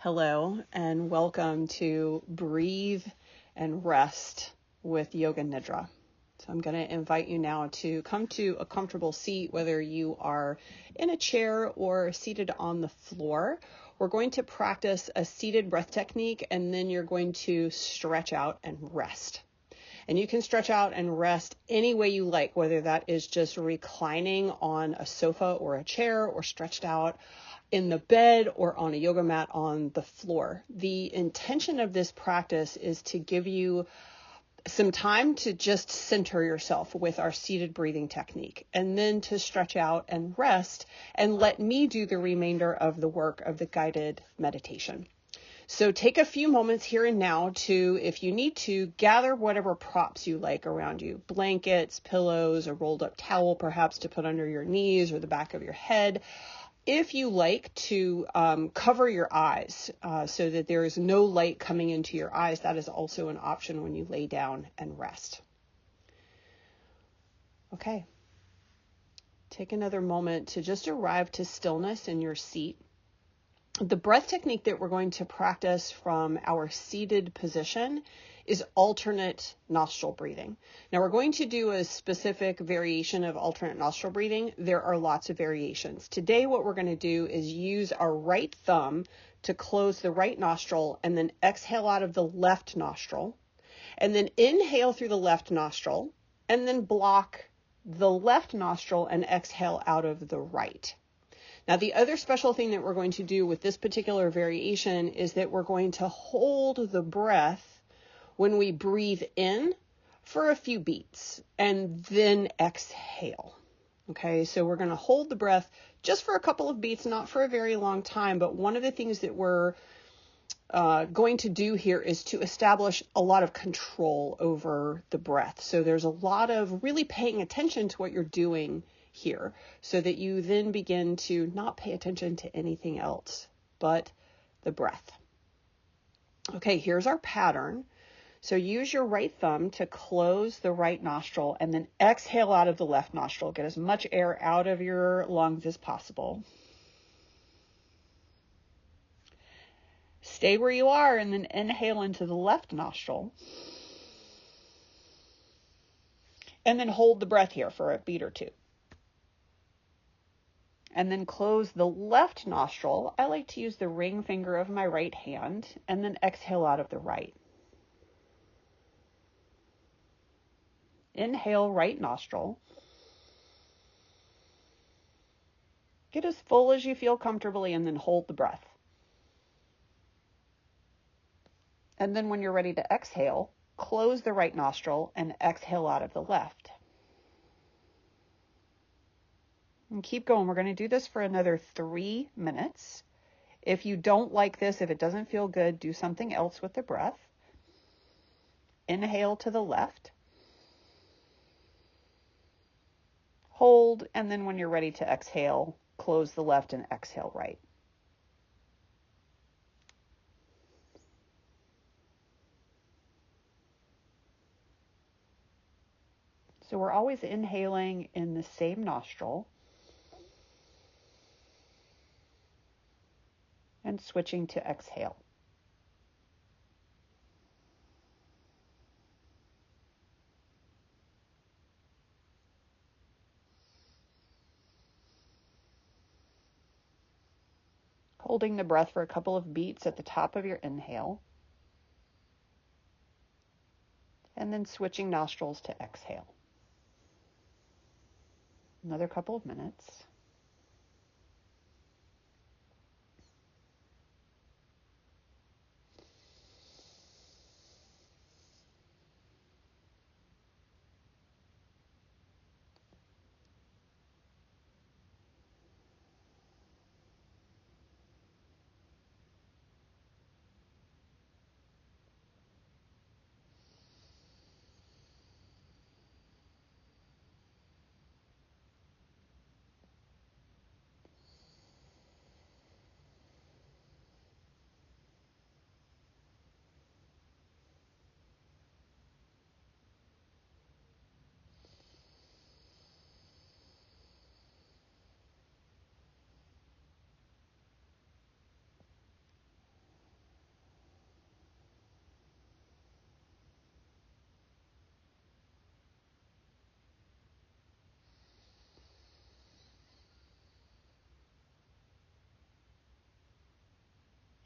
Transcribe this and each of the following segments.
Hello and welcome to Breathe and Rest with Yoga Nidra. So I'm going to invite you now to come to a comfortable seat, whether you are in a chair or seated on the floor. We're going to practice a seated breath technique, and then you're going to stretch out and rest. And you can stretch out and rest any way you like, whether that is just reclining on a sofa or a chair, or stretched out in the bed or on a yoga mat on the floor. The intention of this practice is to give you some time to just center yourself with our seated breathing technique, and then to stretch out and rest and let me do the remainder of the work of the guided meditation. So take a few moments here and now to, if you need to, gather whatever props you like around you, blankets, pillows, a rolled up towel perhaps to put under your knees or the back of your head. If you like to cover your eyes so that there is no light coming into your eyes, that is also an option when you lay down and rest. Okay. Take another moment to just arrive to stillness in your seat. The breath technique that we're going to practice from our seated position is alternate nostril breathing. Now we're going to do a specific variation of alternate nostril breathing. There are lots of variations. Today what we're going to do is use our right thumb to close the right nostril and then exhale out of the left nostril, and then inhale through the left nostril and then block the left nostril and exhale out of the right. Now, the other special thing that we're going to do with this particular variation is that we're going to hold the breath when we breathe in for a few beats and then exhale. Okay, so we're going to hold the breath just for a couple of beats, not for a very long time, but one of the things that we're going to do here is to establish a lot of control over the breath. So there's a lot of really paying attention to what you're doing here, so that you then begin to not pay attention to anything else but the breath. Okay, here's our pattern. So use your right thumb to close the right nostril and then exhale out of the left nostril. Get as much air out of your lungs as possible. Stay where you are and then inhale into the left nostril. And then hold the breath here for a beat or two. And then close the left nostril. I like to use the ring finger of my right hand, and then exhale out of the right. Inhale, right nostril. Get as full as you feel comfortably, and then hold the breath. And then when you're ready to exhale, close the right nostril and exhale out of the left. And keep going. We're going to do this for another 3 minutes. If you don't like this, if it doesn't feel good, do something else with the breath. Inhale to the left. Hold, and then when you're ready to exhale, close the left and exhale right. So we're always inhaling in the same nostril and switching to exhale. Holding the breath for a couple of beats at the top of your inhale, and then switching nostrils to exhale. Another couple of minutes.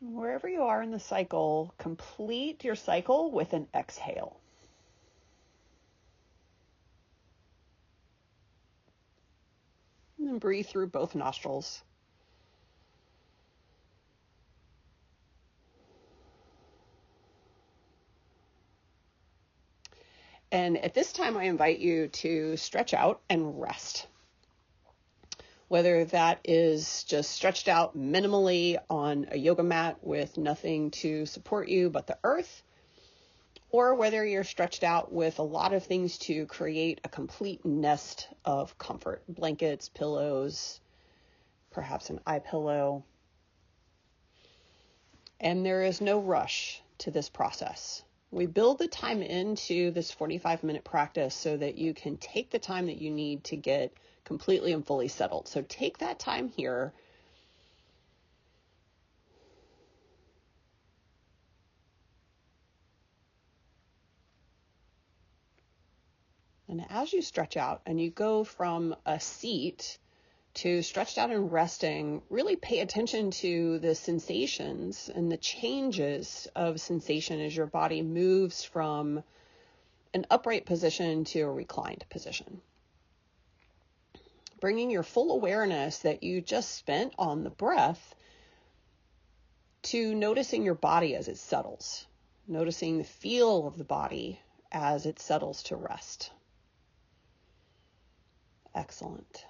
Wherever you are in the cycle, complete your cycle with an exhale. And then breathe through both nostrils. And at this time, I invite you to stretch out and rest. Whether that is just stretched out minimally on a yoga mat with nothing to support you but the earth, or whether you're stretched out with a lot of things to create a complete nest of comfort, blankets, pillows, perhaps an eye pillow. And there is no rush to this process. We build the time into this 45-minute practice so that you can take the time that you need to get completely and fully settled. So take that time here. And as you stretch out and you go from a seat to stretched out and resting, really pay attention to the sensations and the changes of sensation as your body moves from an upright position to a reclined position. Bringing your full awareness that you just spent on the breath to noticing your body as it settles, noticing the feel of the body as it settles to rest. Excellent.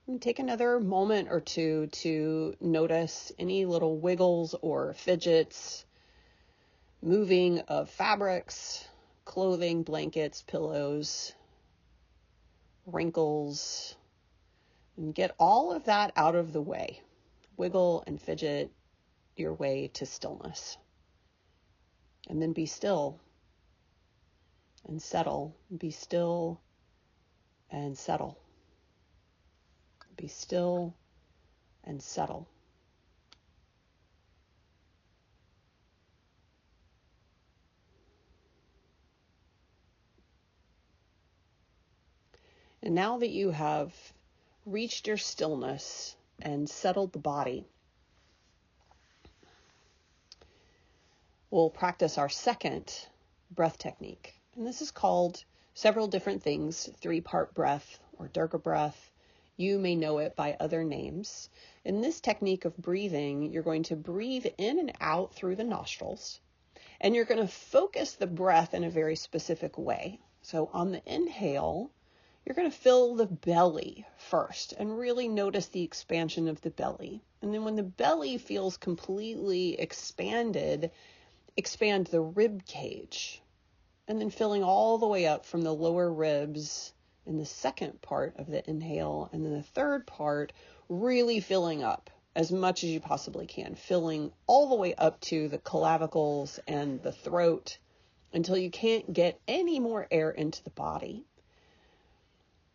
And take another moment or two to notice any little wiggles or fidgets, moving of fabrics, clothing, blankets, pillows, wrinkles, and get all of that out of the way. Wiggle and fidget your way to stillness. And then be still and settle. Be still and settle. Be still and settle. And now that you have reached your stillness and settled the body, we'll practice our second breath technique. And this is called several different things, 3-part breath or Durga breath. You may know it by other names. In this technique of breathing, you're going to breathe in and out through the nostrils, and you're going to focus the breath in a very specific way. So on the inhale, you're going to fill the belly first and really notice the expansion of the belly. And then when the belly feels completely expanded, expand the rib cage. And then filling all the way up from the lower ribs in the second part of the inhale. And then the third part, really filling up as much as you possibly can, filling all the way up to the clavicles and the throat until you can't get any more air into the body.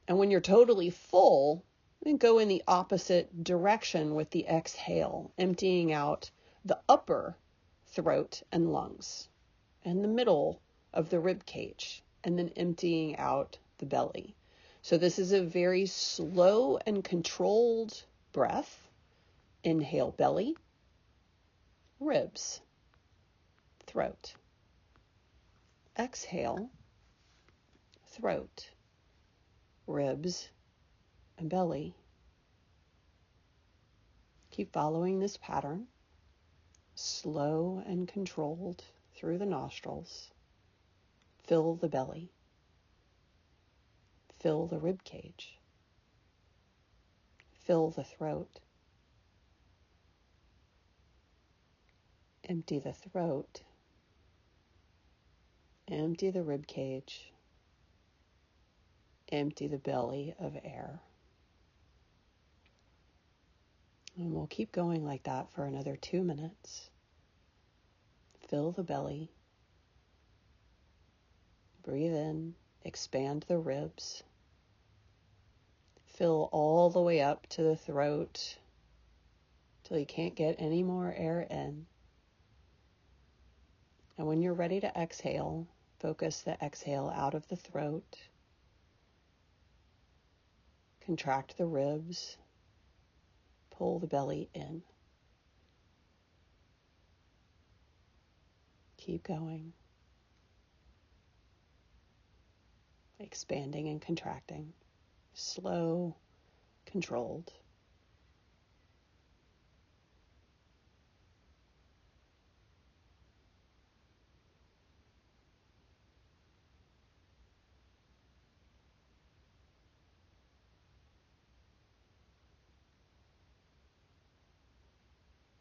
And when you're totally full, then go in the opposite direction with the exhale, emptying out the upper throat and lungs and the middle of the rib cage, and then emptying out the belly. So this is a very slow and controlled breath. Inhale, belly, ribs, throat. Exhale, throat, ribs, and belly. Keep following this pattern, slow and controlled through the nostrils. Fill the belly. Fill the rib cage. Fill the throat. Empty the throat. Empty the rib cage. Empty the belly of air. And we'll keep going like that for another 2 minutes. Fill the belly. Breathe in, expand the ribs. Fill all the way up to the throat till you can't get any more air in. And when you're ready to exhale, focus the exhale out of the throat. Contract the ribs. Pull the belly in. Keep going. Expanding and contracting. Slow, controlled.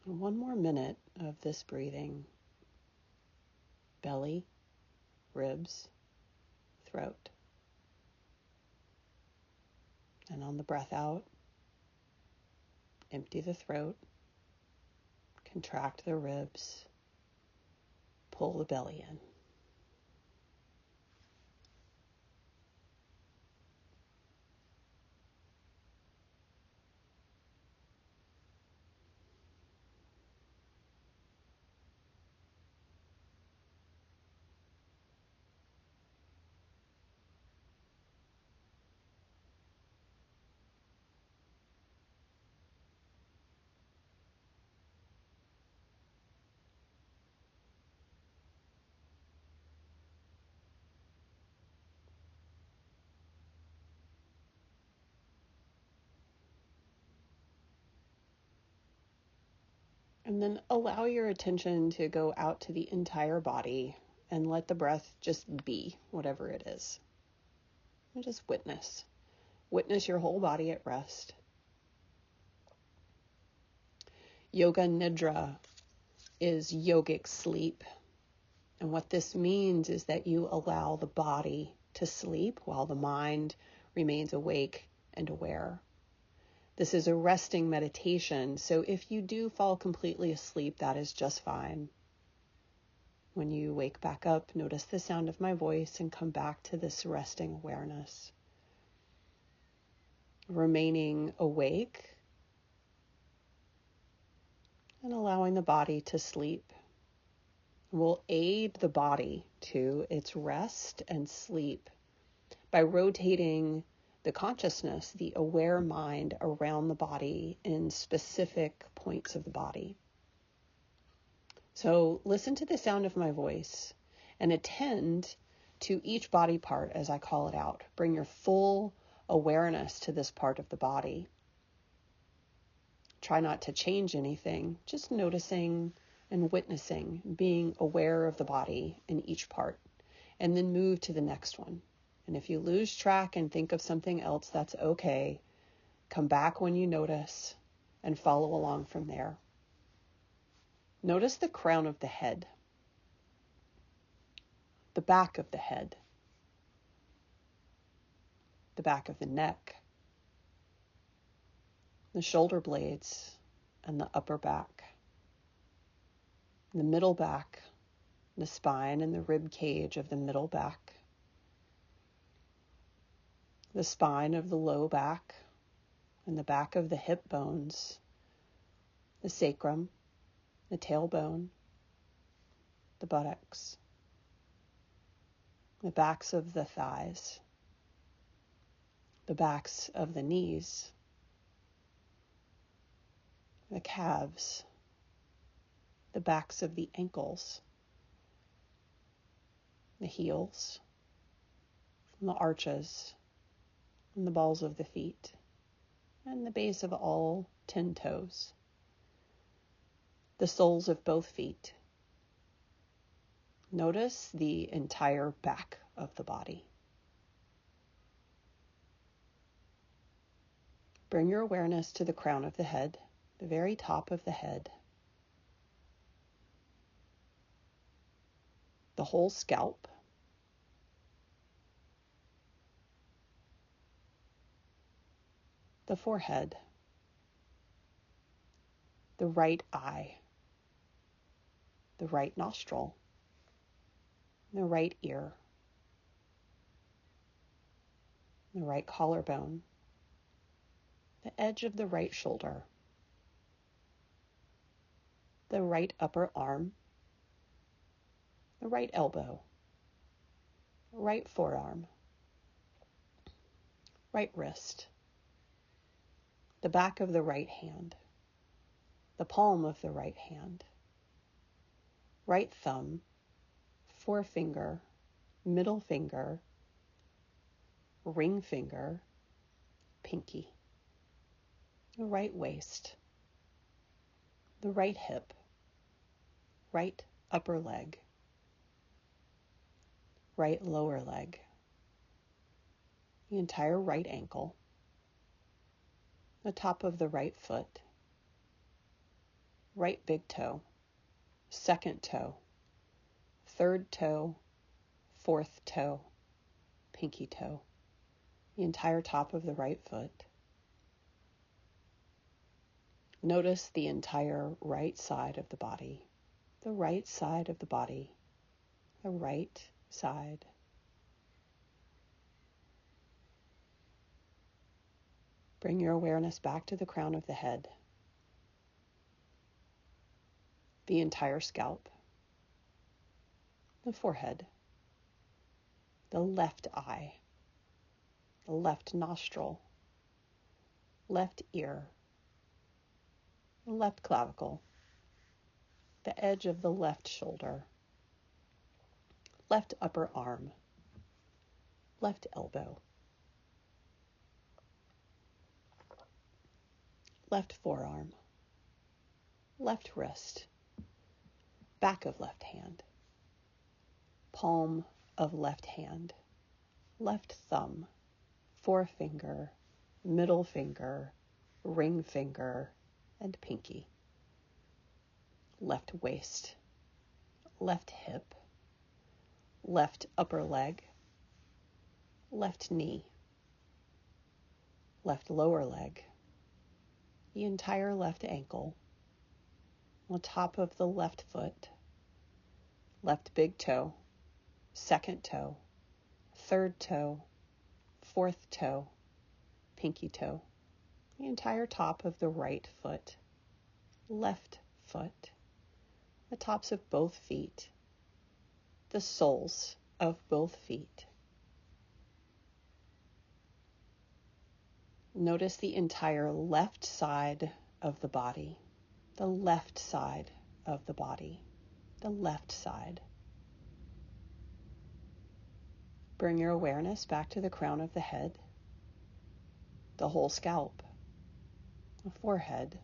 And one more minute of this breathing. Belly, ribs, throat. And on the breath out, empty the throat, contract the ribs, pull the belly in. And then allow your attention to go out to the entire body and let the breath just be whatever it is. And just witness. Witness your whole body at rest. Yoga Nidra is yogic sleep. And what this means is that you allow the body to sleep while the mind remains awake and aware. This is a resting meditation, so if you do fall completely asleep, that is just fine. When you wake back up, notice the sound of my voice and come back to this resting awareness. Remaining awake and allowing the body to sleep will aid the body to its rest and sleep by rotating the consciousness, the aware mind around the body in specific points of the body. So listen to the sound of my voice and attend to each body part as I call it out. Bring your full awareness to this part of the body. Try not to change anything, just noticing and witnessing, being aware of the body in each part, and then move to the next one. And if you lose track and think of something else, that's okay. Come back when you notice and follow along from there. Notice the crown of the head, the back of the head, the back of the neck, the shoulder blades, and the upper back, the middle back, the spine and the rib cage of the middle back, the spine of the low back, and the back of the hip bones, the sacrum, the tailbone, the buttocks, the backs of the thighs, the backs of the knees, the calves, the backs of the ankles, the heels, and the arches, and the balls of the feet, and the base of all 10 toes, the soles of both feet. Notice the entire back of the body. Bring your awareness to the crown of the head, the very top of the head, the whole scalp, the forehead, the right eye, the right nostril, the right ear, the right collarbone, the edge of the right shoulder, the right upper arm, the right elbow, right forearm, right wrist, the back of the right hand, the palm of the right hand, right thumb, forefinger, middle finger, ring finger, pinky, the right waist, the right hip, right upper leg, right lower leg, the entire right ankle, the top of the right foot, right big toe, second toe, third toe, fourth toe, pinky toe, the entire top of the right foot. Notice the entire right side of the body, the right side of the body, the right side. Bring your awareness back to the crown of the head, the entire scalp, the forehead, the left eye, the left nostril, left ear, the left clavicle, the edge of the left shoulder, left upper arm, left elbow, left forearm, left wrist, back of left hand, palm of left hand, left thumb, forefinger, middle finger, ring finger, and pinky, left waist, left hip, left upper leg, left knee, left lower leg, the entire left ankle, on top of the left foot, left big toe, second toe, third toe, fourth toe, pinky toe, the entire top of the right foot, left foot, the tops of both feet, the soles of both feet. Notice the entire left side of the body, the left side of the body, the left side. Bring your awareness back to the crown of the head, the whole scalp, the forehead,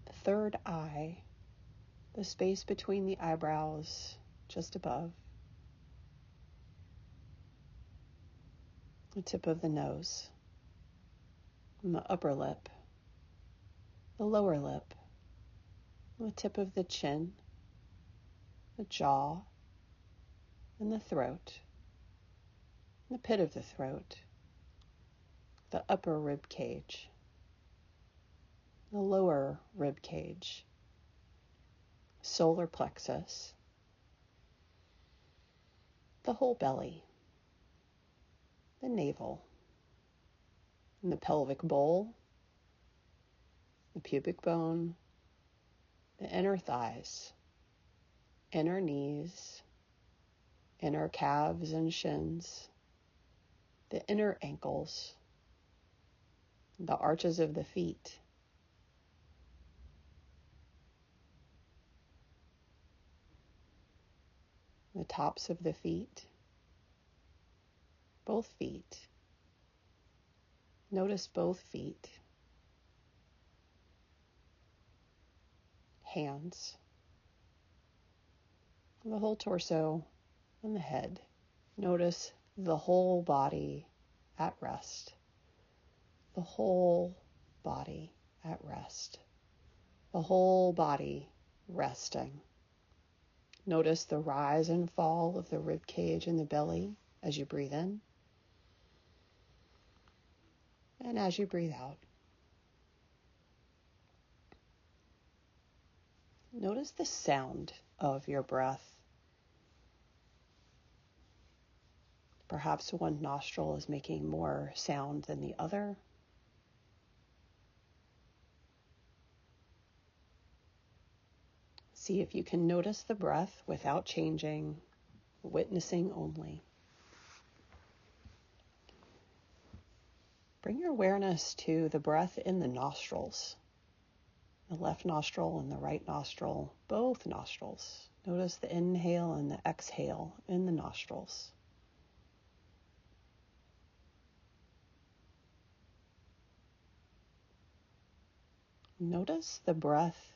the third eye, the space between the eyebrows just above, the tip of the nose, and the upper lip, the lower lip, the tip of the chin, the jaw, and the throat, the pit of the throat, the upper rib cage, the lower rib cage, solar plexus, the whole belly, the navel, and the pelvic bowl, the pubic bone, the inner thighs, inner knees, inner calves and shins, the inner ankles, the arches of the feet, the tops of the feet, both feet. Notice both feet, hands, the whole torso and the head. Notice the whole body at rest, the whole body at rest, the whole body resting. Notice the rise and fall of the rib cage and the belly as you breathe in and as you breathe out. Notice the sound of your breath. Perhaps one nostril is making more sound than the other. See if you can notice the breath without changing, witnessing only. Bring your awareness to the breath in the nostrils. the left nostril and the right nostril, both nostrils. Notice the inhale and the exhale in the nostrils. Notice the breath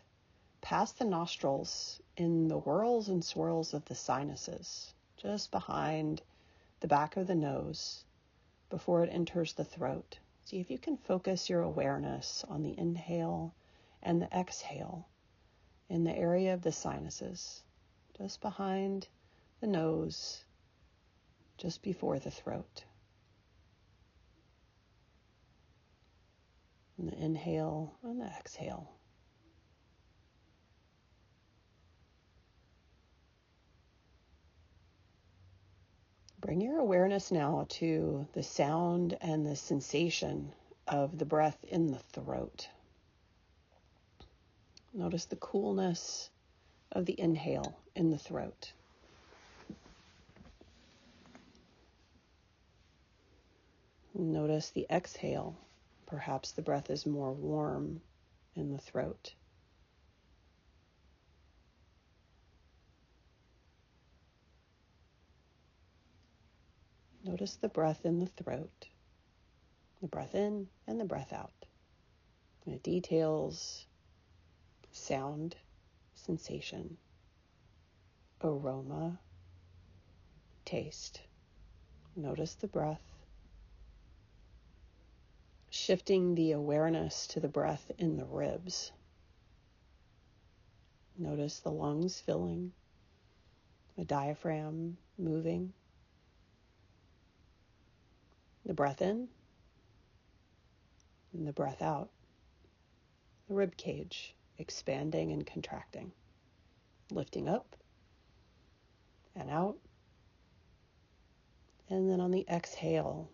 past the nostrils in the whirls and swirls of the sinuses, just behind the back of the nose before it enters the throat. See if you can focus your awareness on the inhale and the exhale in the area of the sinuses, just behind the nose, just before the throat. And the inhale and the exhale. Bring your awareness now to the sound and the sensation of the breath in the throat. Notice the coolness of the inhale in the throat. Notice the exhale. Perhaps the breath is more warm in the throat. Notice the breath in the throat, the breath in and the breath out. And the details, sound, sensation, aroma, taste. Notice the breath. Shifting the awareness to the breath in the ribs. Notice the lungs filling, the diaphragm moving. The breath in and the breath out. The rib cage expanding and contracting, lifting up and out. And then on the exhale,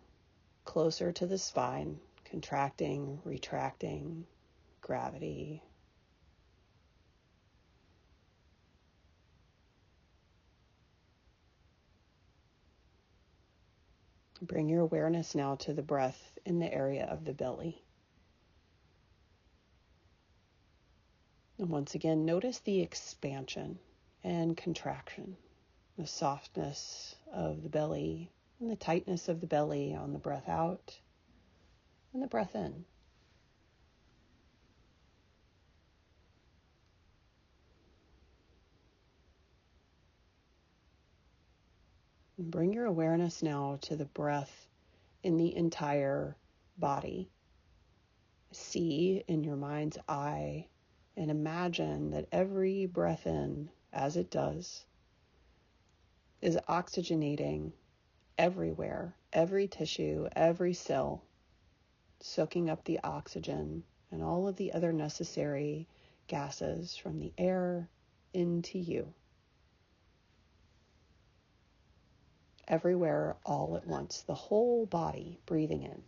closer to the spine, contracting, retracting, gravity. Bring your awareness now to the breath in the area of the belly. And once again, notice the expansion and contraction, the softness of the belly and the tightness of the belly on the breath out and the breath in. And bring your awareness now to the breath in the entire body. See in your mind's eye and imagine that every breath in, as it does, is oxygenating everywhere, every tissue, every cell, soaking up the oxygen and all of the other necessary gases from the air into you. Everywhere, all at once, the whole body breathing in.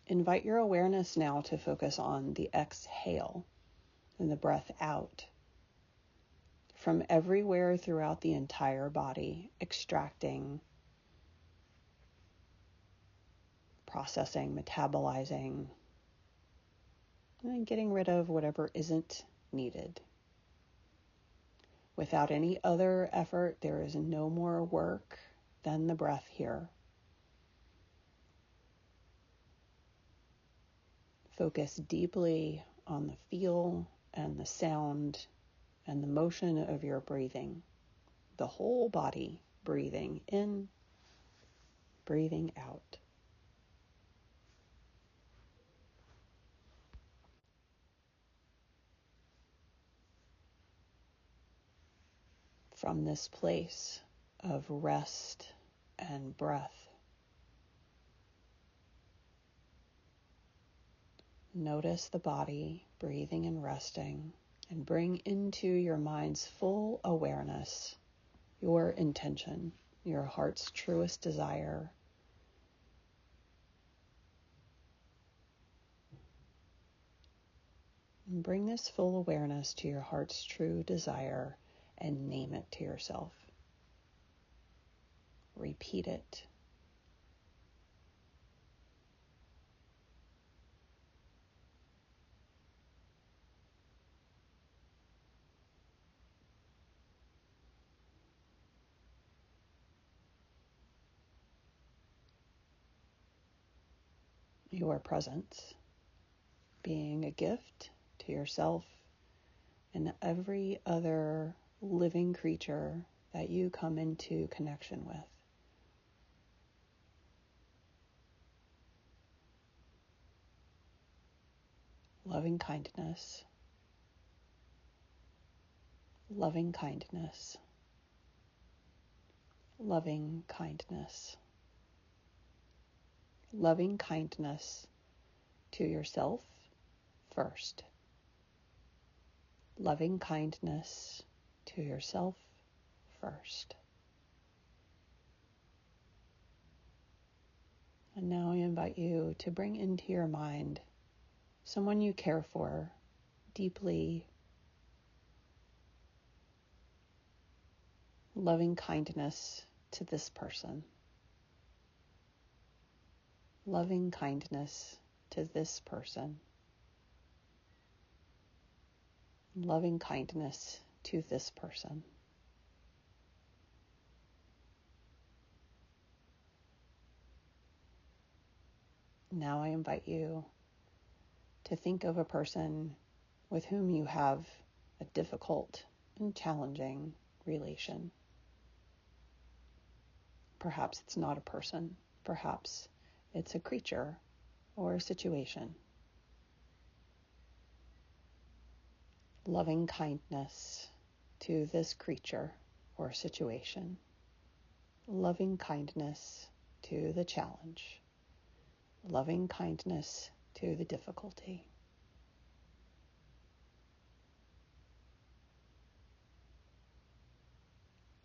Invite your awareness now to focus on the exhale and the breath out. From everywhere throughout the entire body, extracting, processing, metabolizing, and getting rid of whatever isn't needed. Without any other effort, there is no more work than the breath here. Focus deeply on the feel and the sound and the motion of your breathing. The whole body breathing in, breathing out. From this place of rest and breath, notice the body breathing and resting, and bring into your mind's full awareness your intention, your heart's truest desire. And bring this full awareness to your heart's true desire and name it to yourself. Repeat it. your presence being a gift to yourself and every other living creature that you come into connection with. Loving kindness, loving kindness, loving kindness, loving kindness to yourself first. Loving kindness to yourself first. And now I invite you to bring into your mind someone you care for deeply. Loving kindness to this person. Loving kindness to this person. Loving kindness to this person. Now I invite you to think of a person with whom you have a difficult and challenging relation. Perhaps it's not a person. Perhaps it's a creature or a situation. Loving kindness to this creature or situation. Loving kindness to the challenge. Loving kindness to the difficulty.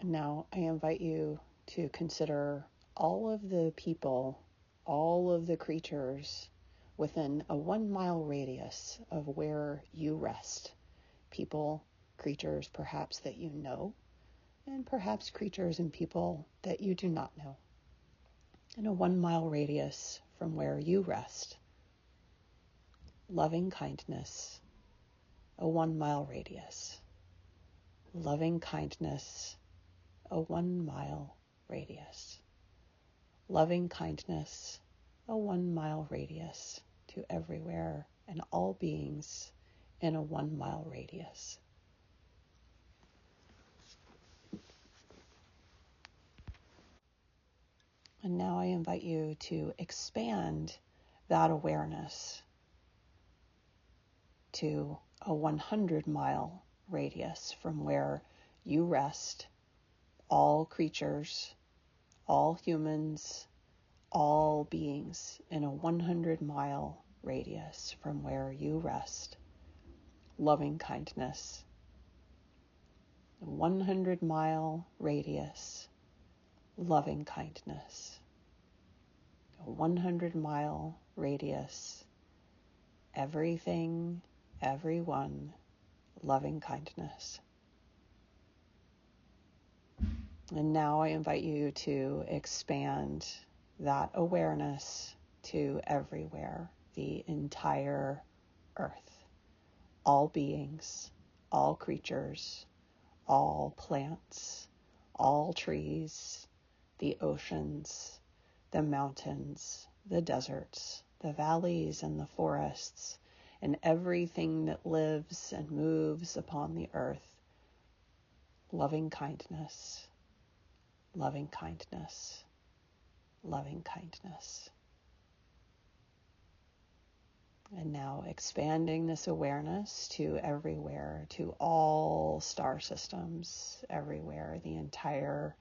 And now I invite you to consider all of the people, all of the creatures within a 1 mile radius of where you rest. People, creatures perhaps that you know, and perhaps creatures and people that you do not know. In a 1 mile radius from where you rest. Loving kindness, a 1 mile radius. Loving kindness, a 1 mile radius. Loving kindness, a 1 mile radius to everywhere and all beings in a 1 mile radius. And now I invite you to expand that awareness to a 100 mile radius from where you rest. All creatures, all humans, all beings in a 100 mile radius from where you rest. Loving kindness. A 100 mile radius. Loving kindness. A 100 mile radius. Everything, everyone, loving kindness. And now I invite you to expand that awareness to everywhere, the entire earth, all beings, all creatures, all plants, all trees, the oceans, the mountains, the deserts, the valleys and the forests, and everything that lives and moves upon the earth. Loving kindness, loving kindness, loving kindness. And now expanding this awareness to everywhere, to all star systems, everywhere, the entire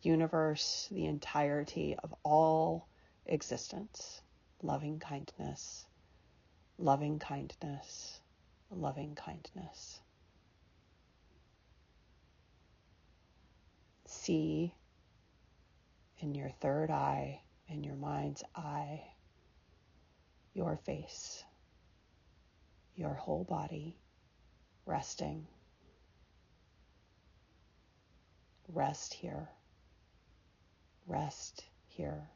universe, the entirety of all existence. Loving kindness, loving kindness, loving kindness. See in your third eye, in your mind's eye, your face, your whole body resting. Rest here. Rest here.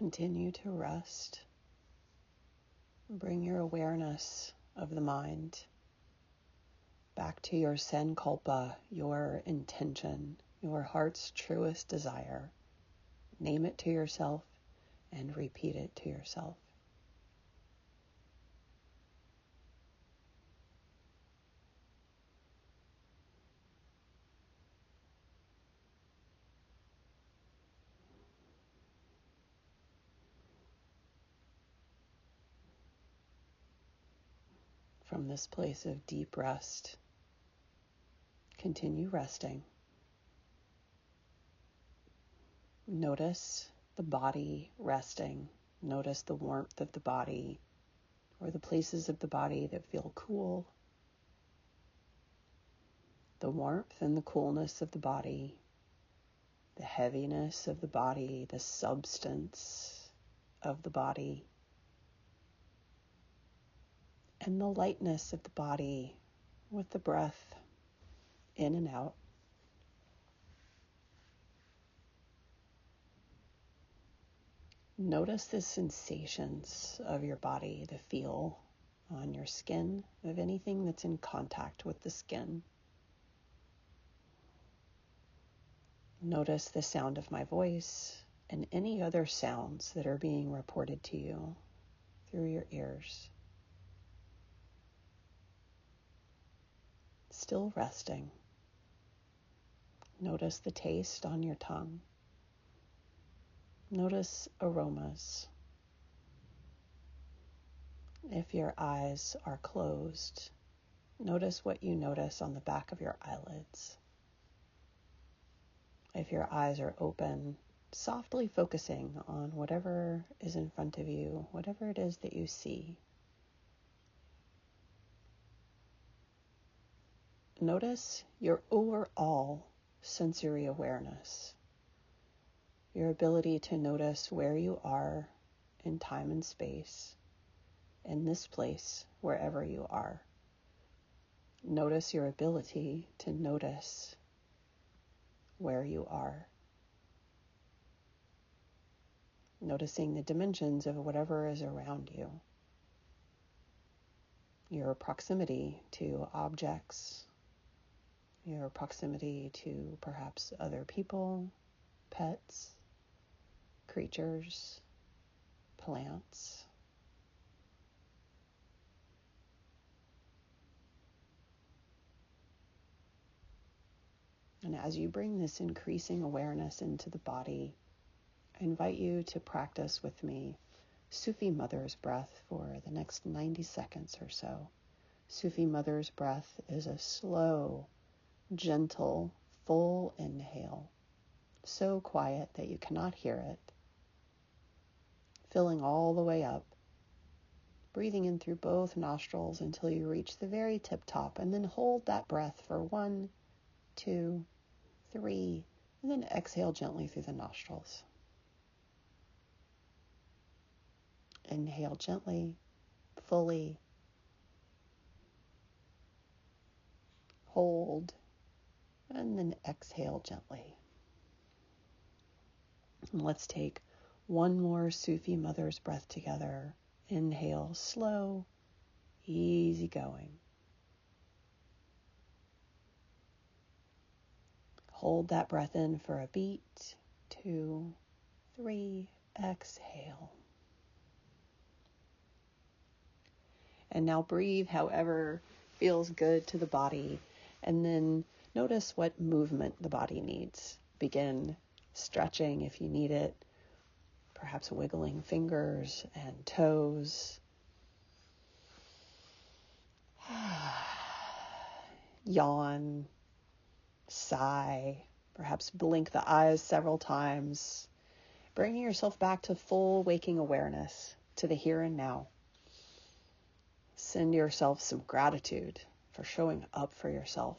Continue to rest. Bring your awareness of the mind back to your sankalpa, your intention, your heart's truest desire. Name it to yourself and repeat it to yourself. From this place of deep rest, continue resting. Notice the body resting. Notice the warmth of the body or the places of the body that feel cool. The warmth and the coolness of the body, the heaviness of the body, the substance of the body, and the lightness of the body with the breath in and out. Notice the sensations of your body, the feel on your skin of anything that's in contact with the skin. Notice the sound of my voice and any other sounds that are being reported to you through your ears. Still resting. Notice the taste on your tongue. Notice aromas. If your eyes are closed, notice what you notice on the back of your eyelids. If your eyes are open, softly focusing on whatever is in front of you, whatever it is that you see. Notice your overall sensory awareness, your ability to notice where you are in time and space, in this place, wherever you are. Notice your ability to notice where you are. Noticing the dimensions of whatever is around you. Your proximity to objects, your proximity to perhaps other people, pets, creatures, plants. And as you bring this increasing awareness into the body, I invite you to practice with me Sufi Mother's breath for the next 90 seconds or so. Sufi Mother's breath is a slow, gentle, full inhale, so quiet that you cannot hear it, filling all the way up, breathing in through both nostrils until you reach the very tip top, and then hold that breath for 1, 2, 3, and then exhale gently through the nostrils. Inhale gently, fully. Hold, and then exhale gently. And let's take one more Sufi Mother's breath together. Inhale, slow, easy going. Hold that breath in for a beat, 2, 3, exhale. And now breathe however feels good to the body, and then notice what movement the body needs. Begin stretching if you need it, perhaps wiggling fingers and toes. Yawn, sigh, perhaps blink the eyes several times, bringing yourself back to full waking awareness, to the here and now. Send yourself some gratitude for showing up for yourself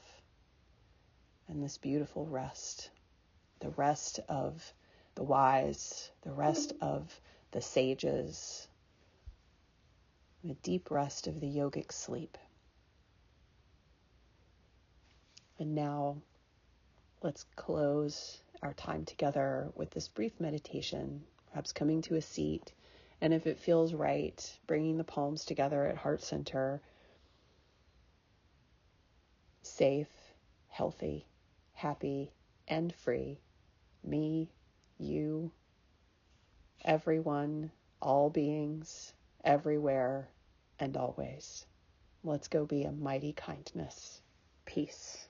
and this beautiful rest, the rest of the wise, the rest of the sages, the deep rest of the yogic sleep. And now let's close our time together with this brief meditation perhaps coming to a seat. And if it feels right, bringing the palms together at heart center. Safe, healthy, happy, and free. Me, you, everyone, all beings, everywhere, and always. Let's go be a mighty kindness. Peace.